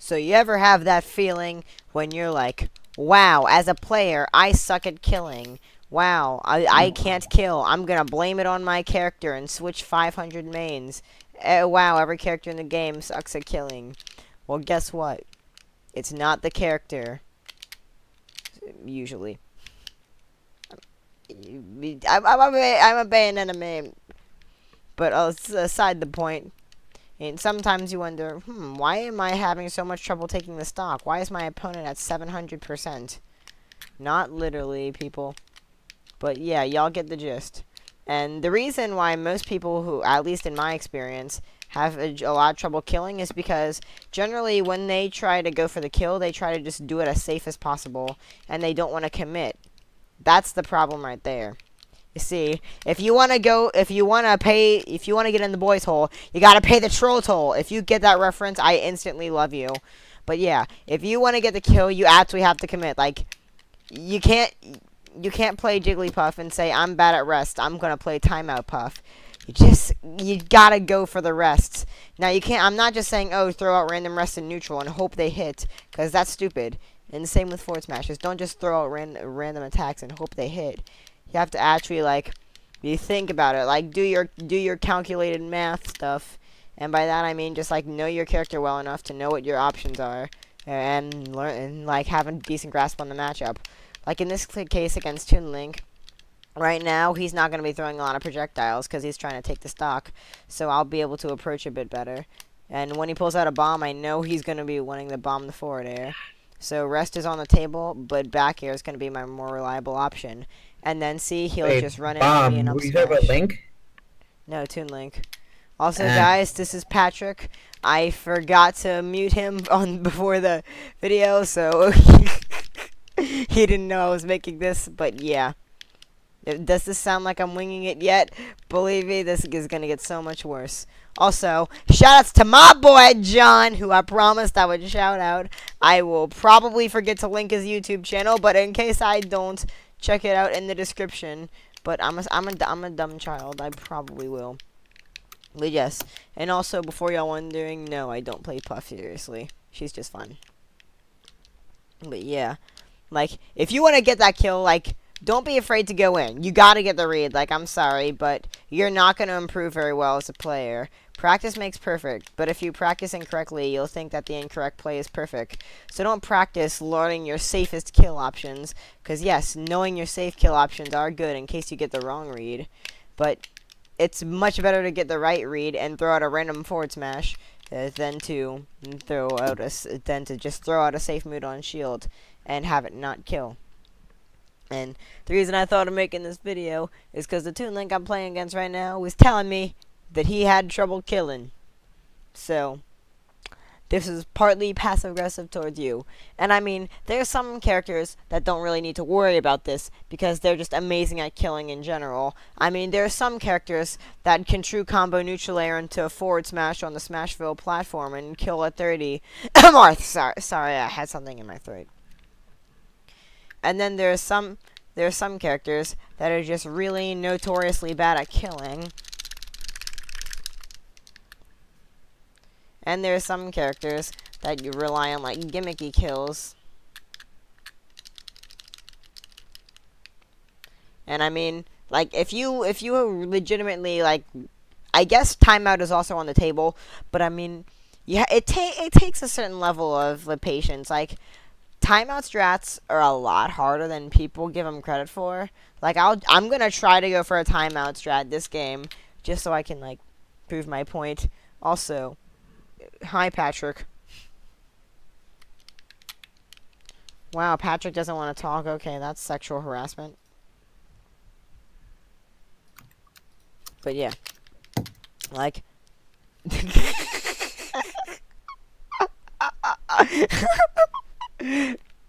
So you ever have that feeling when you're like, wow, as a player, I suck at killing. Wow, I can't kill. I'm gonna blame it on my character and switch 500 mains. Wow, every character in the game sucks at killing. Well, guess what? It's not the character. Usually. I'm a Bayonetta main. But aside the point, and sometimes you wonder, why am I having so much trouble taking the stock? Why is my opponent at 700%? Not literally, people. But yeah, y'all get the gist. And the reason why most people who, at least in my experience, have a lot of trouble killing is because generally when they try to go for the kill, they try to just do it as safe as possible, and they don't want to commit. That's the problem right there. You see, if you want to get in the boys' hole, you gotta pay the troll toll. If you get that reference, I instantly love you. But yeah, if you want to get the kill, you actually have to commit. Like, you can't play Jigglypuff and say, I'm bad at rest, I'm gonna play Timeout Puff. You gotta go for the rests. Now, you can't, I'm not just saying, oh, throw out random rests in neutral and hope they hit, because that's stupid. And the same with forward smashes. Don't just throw out random attacks and hope they hit. You have to actually, like, you think about it. Like, do your calculated math stuff. And by that, I mean just, like, know your character well enough to know what your options are. And learn, and, like, have a decent grasp on the matchup. Like, in this case against Toon Link, right now, he's not going to be throwing a lot of projectiles because he's trying to take the stock. So I'll be able to approach a bit better. And when he pulls out a bomb, I know he's going to be wanting to bomb the forward air. So rest is on the table, but back air is going to be my more reliable option. And then see, he'll just run into me and up you talking about smash. Link? No, Toon Link. Also, guys, this is Patrick. I forgot to mute him on before the video, so he didn't know I was making this. But yeah, does this sound like I'm winging it yet? Believe me, this is gonna get so much worse. Also, shoutouts to my boy John, who I promised I would shout out. I will probably forget to link his YouTube channel, but in case I don't, check it out in the description. But I'm a dumb child. I probably will. But yes, and also before y'all wondering, no, I don't play Puff seriously. She's just fun. But yeah, like if you want to get that kill, like don't be afraid to go in. You gotta get the read. Like I'm sorry, but you're not gonna improve very well as a player. Practice makes perfect, but if you practice incorrectly, you'll think that the incorrect play is perfect. So don't practice learning your safest kill options, because yes, knowing your safe kill options are good in case you get the wrong read, but it's much better to get the right read and throw out a random forward smash than to just throw out a safe mood on shield and have it not kill. And the reason I thought of making this video is because the Toon Link I'm playing against right now was telling me that he had trouble killing. So this is partly passive-aggressive towards you. And I mean, there's some characters that don't really need to worry about this because they're just amazing at killing in general. I mean, there are some characters that can true combo neutral air into a forward smash on the Smashville platform and kill at 30. Marth, sorry, I had something in my throat. And then there are some characters that are just really notoriously bad at killing. And there are some characters that you rely on like gimmicky kills. And I mean, like if you legitimately like, I guess timeout is also on the table, but I mean, yeah, it takes a certain level of patience. Like timeout strats are a lot harder than people give them credit for. Like I'm gonna try to go for a timeout strat this game just so I can like prove my point. Also, hi Patrick. Wow, Patrick doesn't want to talk. Okay, that's sexual harassment. But yeah, like.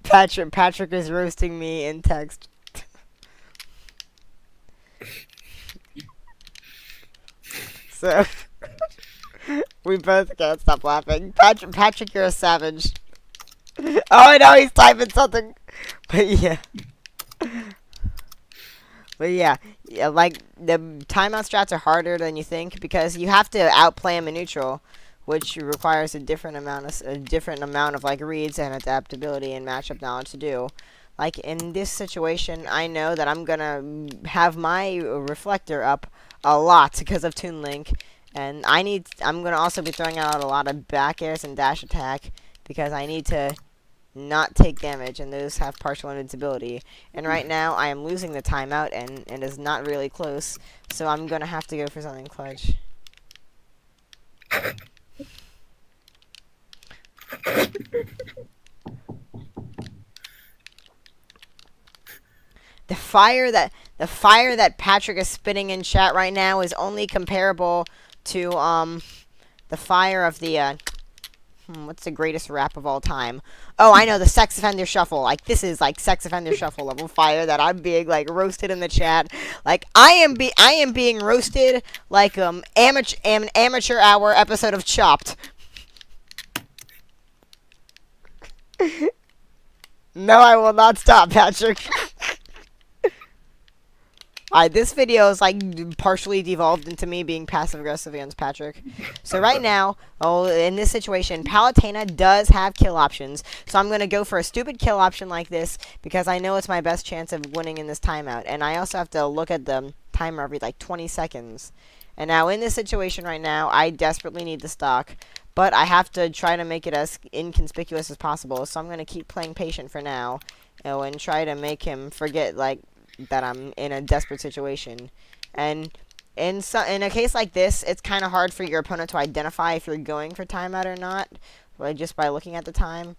Patrick is roasting me in text. So we both can't stop laughing. Patrick, you're a savage. Oh, I know he's typing something. But yeah. But yeah, like the timeout strats are harder than you think because you have to outplay him in neutral. which requires a different amount of like reads and adaptability and matchup knowledge to do. Like in this situation, I know that I'm gonna have my reflector up a lot because of Toon Link, and I'm gonna also be throwing out a lot of back airs and dash attack because I need to not take damage, and those have partial invincibility. And right now, I am losing the timeout, and it is not really close, so I'm gonna have to go for something clutch. The fire that Patrick is spitting in chat right now is only comparable to the fire of the what's the greatest rap of all time? Oh, I know, the Sex Offender Shuffle. Like, this is like Sex Offender Shuffle level fire that I'm being like roasted in the chat. Like, I am being roasted like an amateur hour episode of Chopped. No, I will not stop, Patrick. This video is like partially devolved into me being passive aggressive against Patrick. So right now, in this situation, Palutena does have kill options. So I'm gonna go for a stupid kill option like this because I know it's my best chance of winning in this timeout. And I also have to look at the timer every like 20 seconds. And now in this situation right now, I desperately need the stock, but I have to try to make it as inconspicuous as possible. So I'm gonna keep playing patient for now, and try to make him forget like that I'm in a desperate situation. And in a case like this, it's kind of hard for your opponent to identify if you're going for timeout or not, just by looking at the time.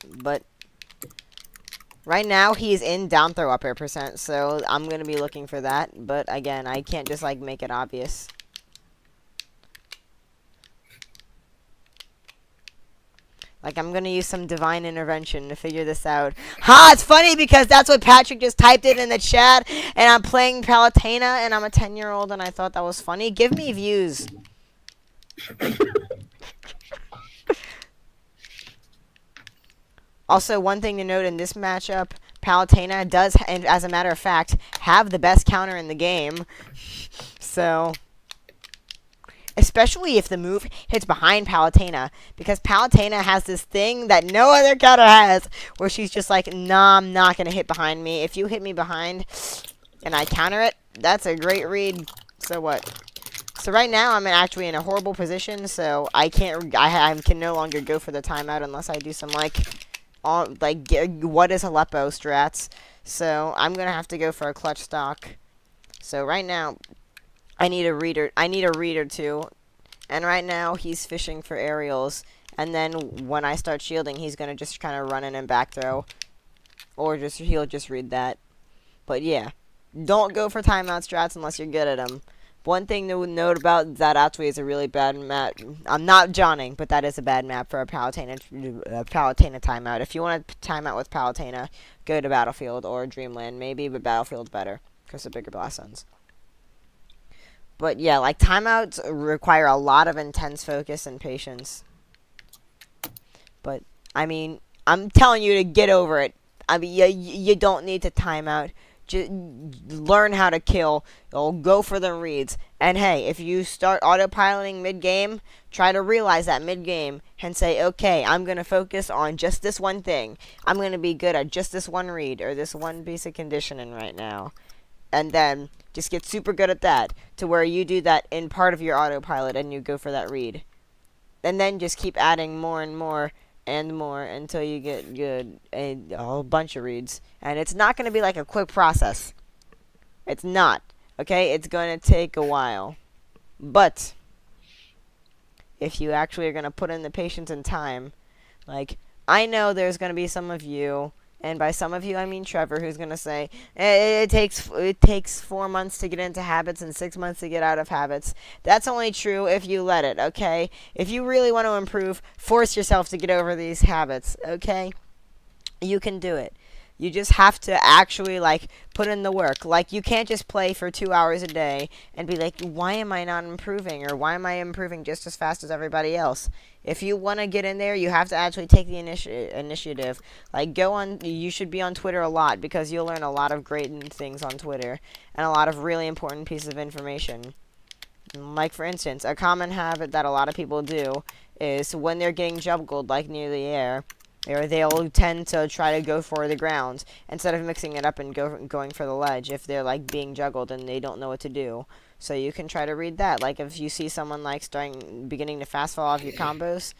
But right now, he's in down throw up air %, so I'm going to be looking for that. But again, I can't just like make it obvious. Like, I'm going to use some divine intervention to figure this out. Ha! It's funny because that's what Patrick just typed in the chat. And I'm playing Palutena, and I'm a 10-year-old, and I thought that was funny. Give me views. Also, one thing to note in this matchup, Palutena does, and as a matter of fact, have the best counter in the game. So, especially if the move hits behind Palutena, because Palutena has this thing that no other counter has, where she's just like, nah, I'm not going to hit behind me. If you hit me behind and I counter it, that's a great read. So what? So right now, I'm actually in a horrible position, so I can no longer go for the timeout unless I do some, like what is Aleppo strats. So I'm going to have to go for a clutch stock. So right now, I need a read or two. And right now, he's fishing for aerials. And then when I start shielding, he's going to just kind of run in and back throw. Or he'll just read that. But yeah, don't go for timeout strats unless you're good at them. One thing to note about Zadatwi is a really bad map. I'm not Johnning, but that is a bad map for a Palutena timeout. If you want to timeout with Palutena, go to Battlefield or Dreamland maybe, but Battlefield's better because of bigger blast zones. But yeah, like, timeouts require a lot of intense focus and patience. But, I mean, I'm telling you to get over it. I mean, you don't need to timeout. Just learn how to kill. Go for the reads. And hey, if you start autopiloting mid-game, try to realize that mid-game and say, okay, I'm going to focus on just this one thing. I'm going to be good at just this one read or this one basic conditioning right now. And then just get super good at that to where you do that in part of your autopilot and you go for that read. And then just keep adding more and more and more until you get good a whole bunch of reads. And it's not going to be like a quick process. It's not. Okay? It's going to take a while. But if you actually are going to put in the patience and time, like, I know there's going to be some of you, and by some of you, I mean Trevor, who's going to say, it takes 4 months to get into habits and 6 months to get out of habits. That's only true if you let it, okay? If you really want to improve, force yourself to get over these habits, okay? You can do it. You just have to actually, like, put in the work. Like, you can't just play for 2 hours a day and be like, why am I not improving? Or why am I improving just as fast as everybody else? If you want to get in there, you have to actually take the initiative. Like, you should be on Twitter a lot because you'll learn a lot of great things on Twitter and a lot of really important pieces of information. Like, for instance, a common habit that a lot of people do is when they're getting juggled, like, near the air, or they'll tend to try to go for the ground instead of mixing it up and going for the ledge if they're, like, being juggled and they don't know what to do. So you can try to read that. Like, if you see someone, like, beginning to fast fall off your combos,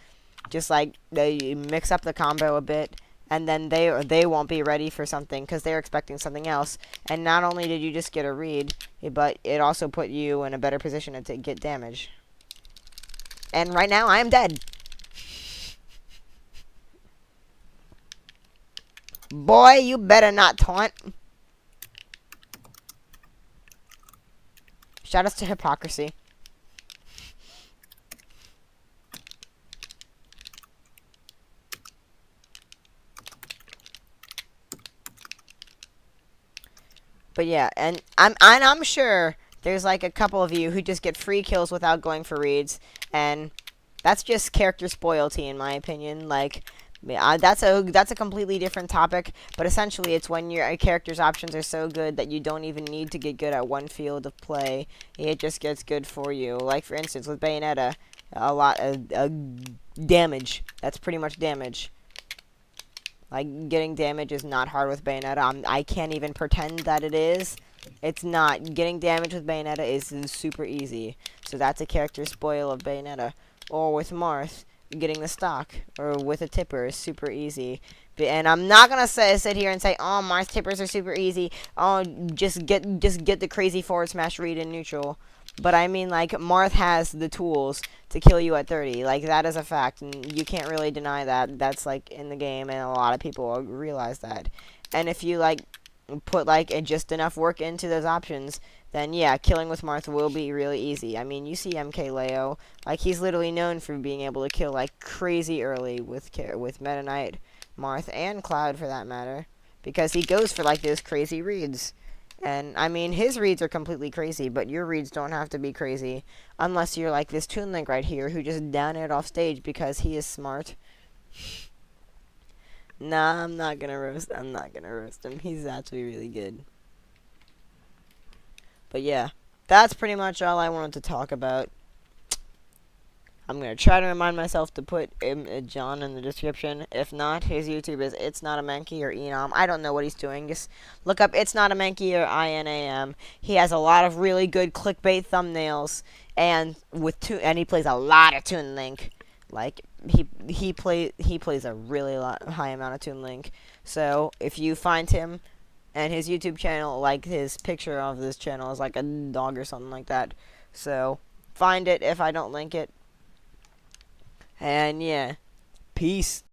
just, like, they mix up the combo a bit, and then they won't be ready for something because they're expecting something else. And not only did you just get a read, but it also put you in a better position to get damage. And right now, I am dead. Boy, you better not taunt. Shout outs to hypocrisy. But yeah, and I'm sure there's like a couple of you who just get free kills without going for reads, and that's just character spoilty in my opinion. Like, that's a completely different topic, but essentially it's when your character's options are so good that you don't even need to get good at one field of play. It just gets good for you. Like, for instance, with Bayonetta, a lot of damage. That's pretty much damage. Like, getting damage is not hard with Bayonetta. I can't even pretend that it is. It's not. Getting damage with Bayonetta is super easy. So that's a character spoil of Bayonetta. Or with Marth, getting the stock, or with a tipper is super easy. And I'm not gonna sit here and say, oh, Marth tippers are super easy. Oh, just get the crazy forward smash read in neutral. But I mean, like, Marth has the tools to kill you at 30. Like, that is a fact, and you can't really deny that. That's, like, in the game, and a lot of people realize that. And if you, like, put, like, just enough work into those options, then, yeah, killing with Marth will be really easy. I mean, you see MK Leo. Like, he's literally known for being able to kill, like, crazy early with Meta Knight, Marth, and Cloud, for that matter. Because he goes for, like, those crazy reads. And, I mean, his reads are completely crazy, but your reads don't have to be crazy. Unless you're like this Toon Link right here, who just down it off stage because he is smart. Nah, I'm not gonna roast him. He's actually really good. But yeah, that's pretty much all I wanted to talk about. I'm going to try to remind myself to put John in the description. If not, his YouTube is It's Not a Mankey or Enam. I don't know what he's doing. Just look up It's Not a Mankey or INAM. He has a lot of really good clickbait thumbnails, and he plays a lot of Toon Link. Like, he plays a really high amount of Toon Link. So if you find him and his YouTube channel, like his picture of this channel is like a dog or something like that. So find it if I don't link it. And yeah, peace.